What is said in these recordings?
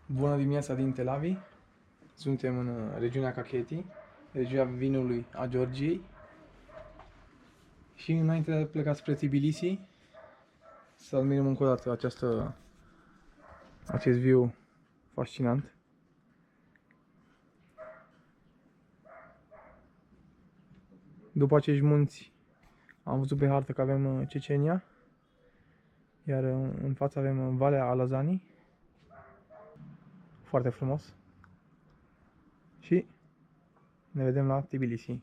Bună dimineața din Tel Aviv. Suntem în regiunea Kakheti, regiunea vinului a Georgiei. Și înainte de a pleca spre Tbilisi, să admirăm încă o dată acest view fascinant. După acești munți am văzut pe hartă că avem Cecenia, iar în față avem Valea Alazani. Foarte frumos. Și ne vedem la Tbilisi.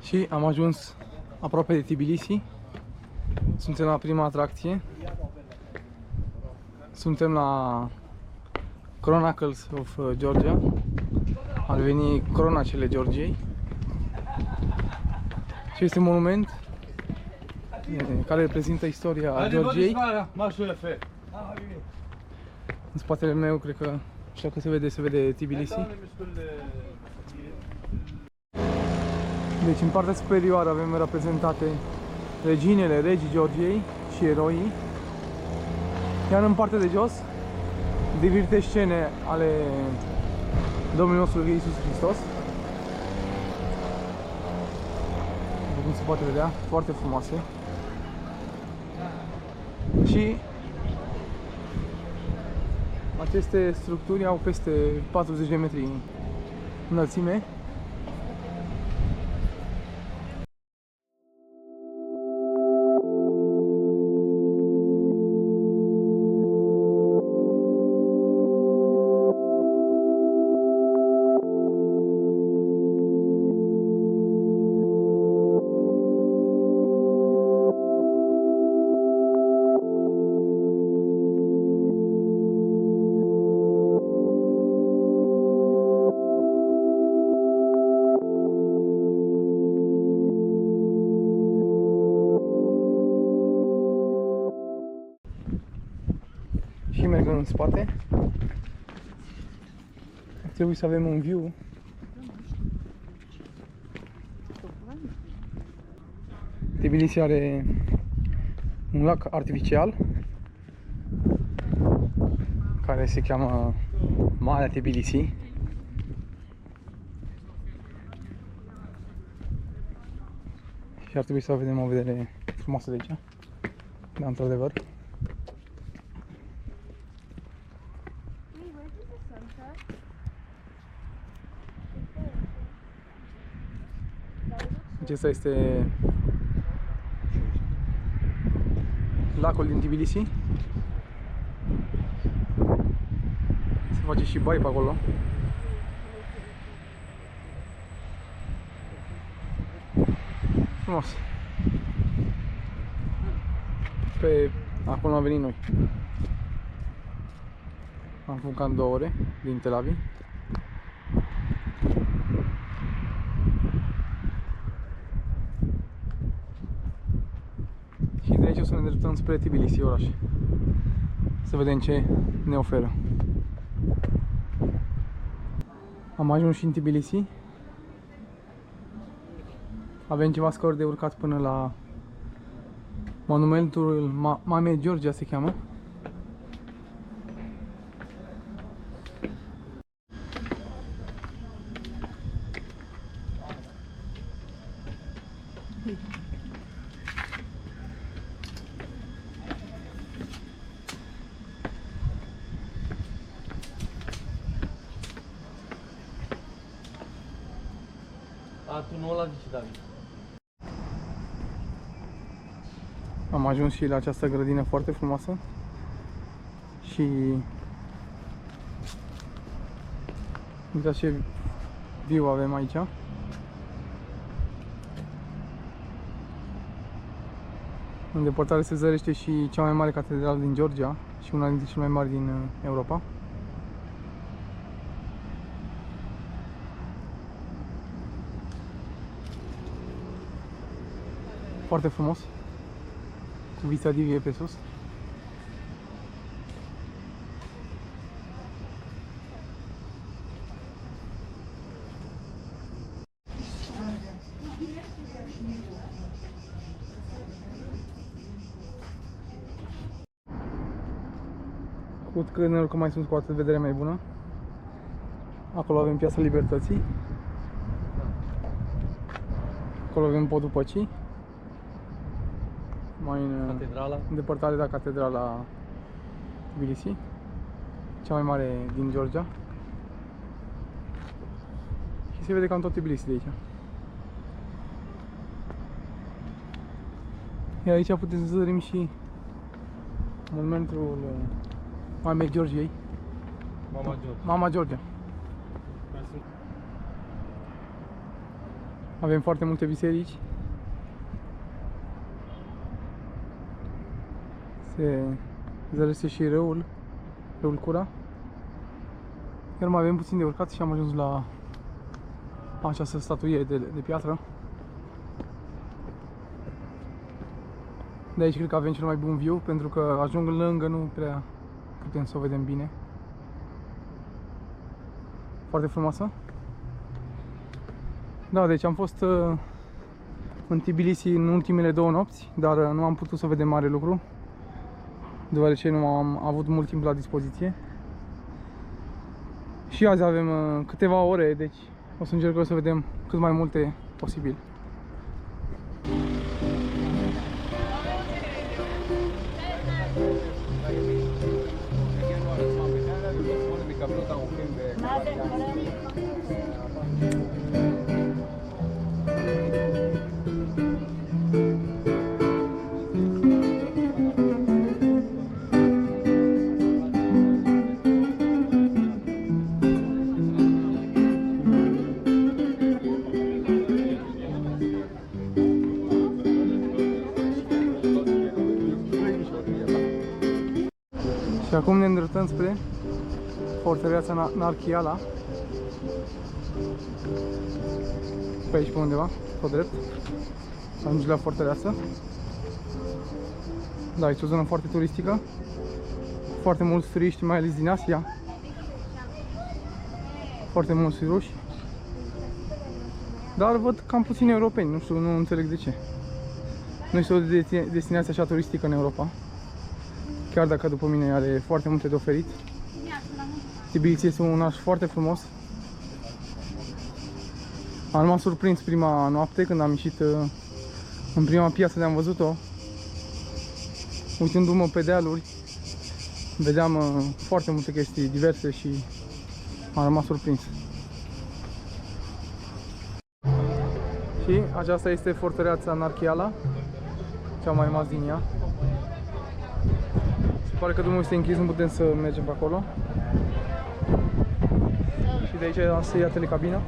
Și am ajuns aproape de Tbilisi. Suntem la prima atracție. Suntem la Chronicles of Georgia. Ar veni Cronacele Georgiei. Și este un monument care reprezintă istoria Georgiei. În spatele meu, cred că, știu că se vede Tbilisi. Deci în partea superioară avem reprezentate reginele, regii Georgiei și eroii. Iar în partea de jos, diverse scene ale Domnul nostru Iisus Hristos. După cum se poate vedea, foarte frumoase. Și aceste structuri au peste 40 de metri înălțime. Și mergând în spate, trebuie să avem un view Tbilisi are un lac artificial care se cheamă Marea Tbilisi. Și ar trebui să vedem o vedere frumoasă de aici. Da, într-adevăr. Acesta este lacul din Tbilisi. Se face și baie pe acolo. Frumos. Pe acolo am venit noi. Am făcut cam 2 ore din Tel Aviv. Și de aici o să ne îndreptăm spre Tbilisi, oraș. Să vedem ce ne oferă. Am ajuns și în Tbilisi. Avem ceva scări de urcat până la monumentul Mamei Georgia se cheamă. Tu nu ăla zici, David. Am ajuns și la această grădină foarte frumoasă și uitați ce view avem aici. În depărtare se zărește și cea mai mare catedrală din Georgia și una dintre cele mai mari din Europa. Foarte frumos, cu vista divie pe sus. Cu cât că mai sunt, cu atât vedere mai bună. Acolo avem Piața Libertății. Acolo avem Podul Păcii. Mai în depărtare, da, catedrala Tbilisi, cea mai mare din Georgia. Și se vede cam tot Tbilisi de aici. Iar aici putem să zărim și monumentul Mamei Georgiei. Mama Georgia. Avem foarte multe biserici. Se zărește și râul Cura. Iar mai avem puțin de urcat și am ajuns la această statuie de piatră. De aici cred că avem cel mai bun view, pentru că ajung lângă, nu prea putem să o vedem bine. Foarte frumoasă. Da, deci am fost în Tbilisi în ultimele 2 nopți, dar nu am putut să vedem mare lucru, deoarece nu am avut mult timp la dispoziție. Și azi avem câteva ore, deci o să încercăm să vedem cât mai multe posibil. Și acum ne îndreptăm spre fortăreața Narchiala. Pe aici, pe undeva, pe drept. Ajungi la fortăreață. Da, este o zonă foarte turistică. Foarte mulți turiști, mai ales din Asia. Foarte mulți ruși. Dar văd cam puțini europeni, nu știu, nu înțeleg de ce. Nu este o destinație așa turistică în Europa. Chiar dacă după mine are foarte multe de oferit. Tbilisi este un oraș foarte frumos. Am rămas surprins prima noapte când am ieșit în prima piață de am văzut-o. Uitându-mă pe dealuri, vedeam foarte multe chestii diverse și am rămas surprins. Și Și aceasta este fortăreața Narchiala, cea mai rămas din ea. Se pare că drumul este închis, nu putem să mergem pe acolo. Și de aici se ia telecabina.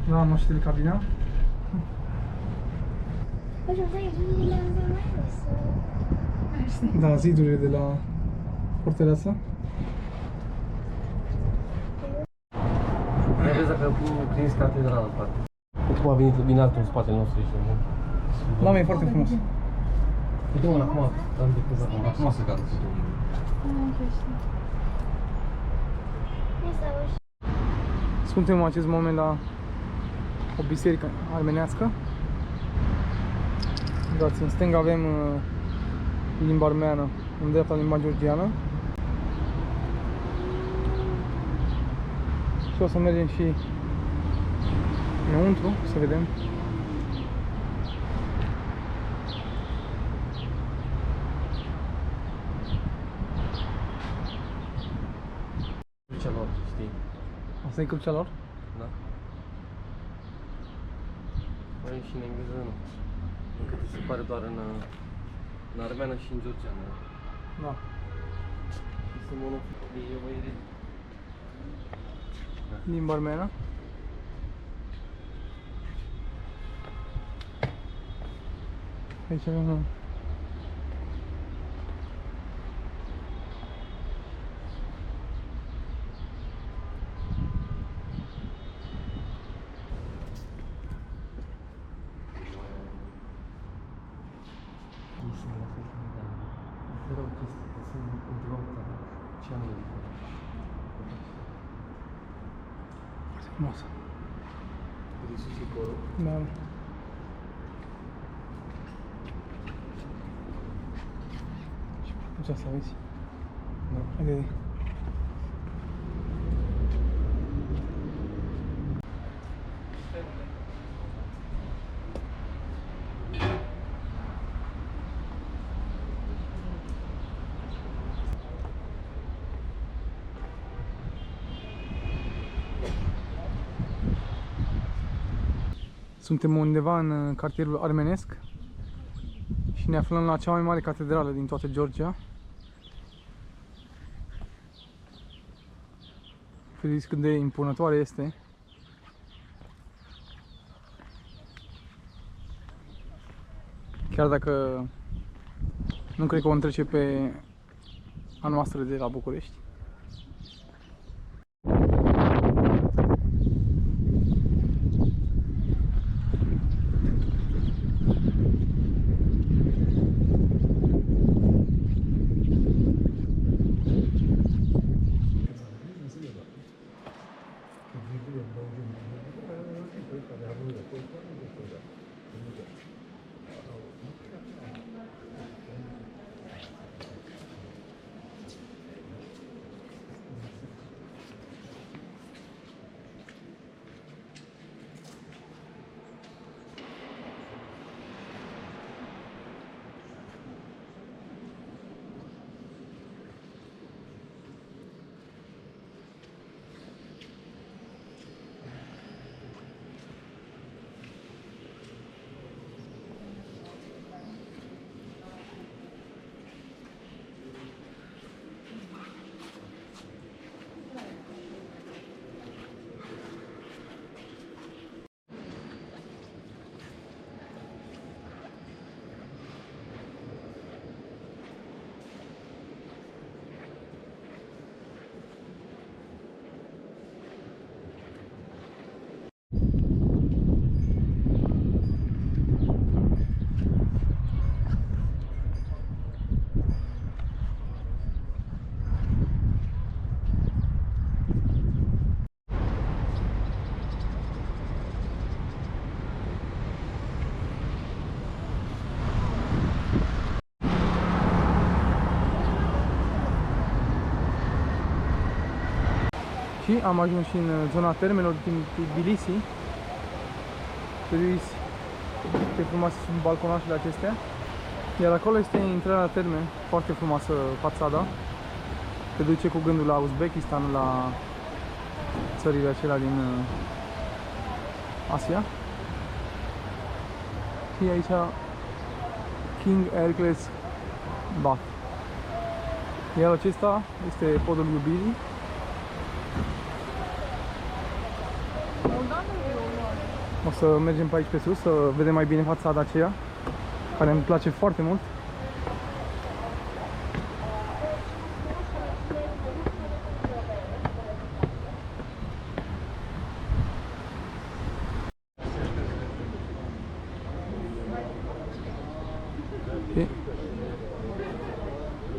Da, am și telecabina. Da, zidurile de la fortăreață. Mai vezi dacă prins catedrala în parte. Cum a venit din altul în spatele nostru aici, nu? Da, e foarte frumos. Uite mă, acum am decuzat. Acum se cadă. Suntem în acest moment la o biserică armenească. Uitați, în stânga avem limba armeană, în dreapta limba georgiană. Și o să mergem și înăuntru, să vedem. Crucea lor, știi? Asta e crucea lor? Da. Mai și în engleză nu. Încă ți se pare doar în armeană și în georgiană. Da. Este monofil. Limba armeană. Aici avem un... Era o chestie, că sunt într-o ce am Foarte frumoasă. de sus e corul. Da. Și crucea asta, vezi? Da. Haide. Suntem undeva în cartierul armenesc și ne aflăm la cea mai mare catedrală din toată Georgia. Vedeți cât de impunătoare este. Chiar dacă nu cred că o întrece pe a noastră de la București. Și am ajuns și în zona termelor din Tbilisi. Vedeți câte frumoase sunt balconașele acestea. Iar acolo este intrarea la terme, foarte frumoasă fațada. Te duce cu gândul la Uzbekistan, la țările acelea din Asia. Și aici King Hercules Bath. Iar acesta este podul iubirii. O să mergem pe aici pe sus, să vedem mai bine fațada aceea, care îmi place foarte mult.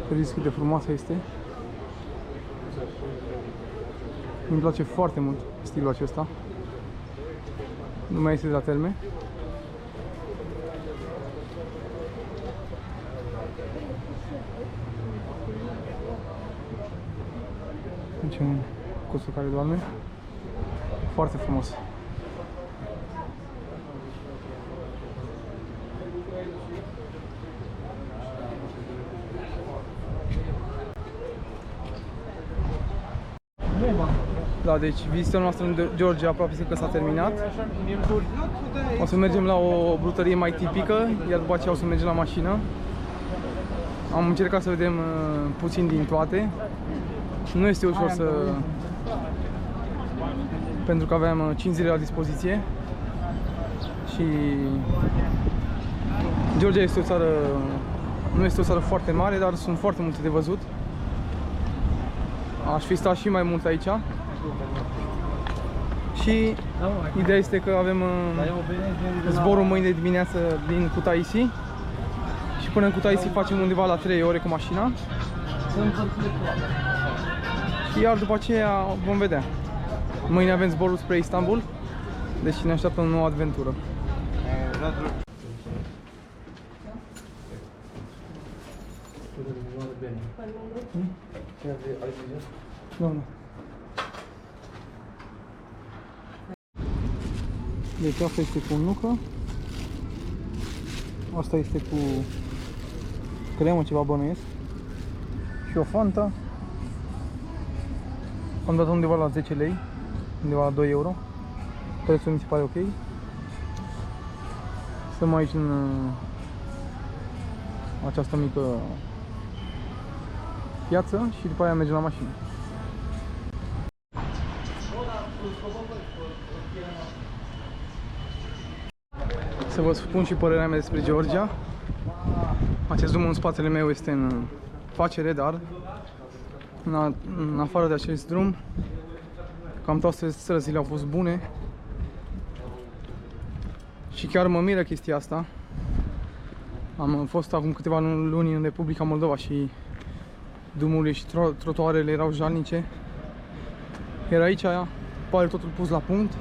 Vedeți cât de frumoasă este. Îmi place foarte mult stilul acesta. Nu mai este de la terme. Aici un costul care doarme. Foarte frumos. Da, deci vizita noastră în Georgia aproape că s-a terminat. O să mergem la o brutărie mai tipică, iar după aceea o să mergem la mașină. Am încercat să vedem puțin din toate. Nu este ușor pentru că aveam 5 zile la dispoziție. Și Georgia este o țară, nu este o țară foarte mare, dar sunt foarte multe de văzut. Aș fi stat și mai mult aici. Și ideea este că avem zborul mâine dimineață din Kutaisi. Și până în Kutaisi facem undeva la 3 ore cu mașina. Și iar după aceea vom vedea. Mâine avem zborul spre Istanbul. Deci ne așteaptă o nouă aventură. Nu. Deci asta este cu nucă. Asta este cu cremă, ceva bănuiesc. Și o Fanta. Am dat undeva la 10 lei, undeva la 2 euro. Prețul mi se pare ok. Stăm aici în această mică piață și după aia mergem la mașină. Să vă spun și părerea mea despre Georgia. Acest drum în spatele meu este în facere, dar în afară de acest drum, cam toate străzile au fost bune. Și chiar mă miră chestia asta. Am fost acum câteva luni în Republica Moldova și drumurile și trotuarele erau jalnice. Iar aici pare totul pus la punct.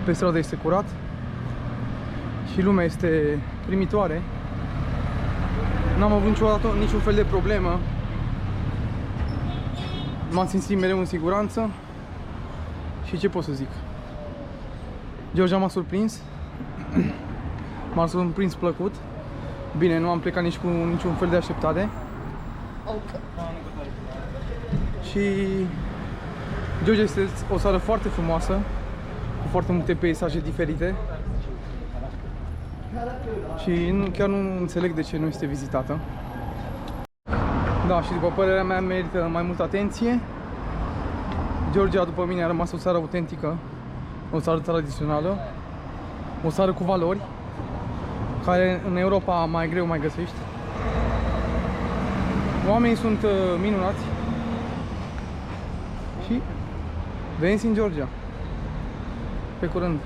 Pe stradă este curat. Și lumea este primitoare. N-am avut niciodată niciun fel de problemă. M-am simțit mereu în siguranță. Și ce pot să zic? Georgia m-a surprins. M-a surprins plăcut. Bine, nu am plecat nici cu niciun fel de așteptare. Și Georgia este o țară foarte frumoasă, cu foarte multe peisaje diferite. Și chiar nu înțeleg de ce nu este vizitată. Da, și după părerea mea merită mai multă atenție. Georgia, după mine, a rămas o țară autentică, o țară tradițională, o țară cu valori, care în Europa mai greu mai găsești. Oamenii sunt minunați și veniți în Georgia. Pe curând!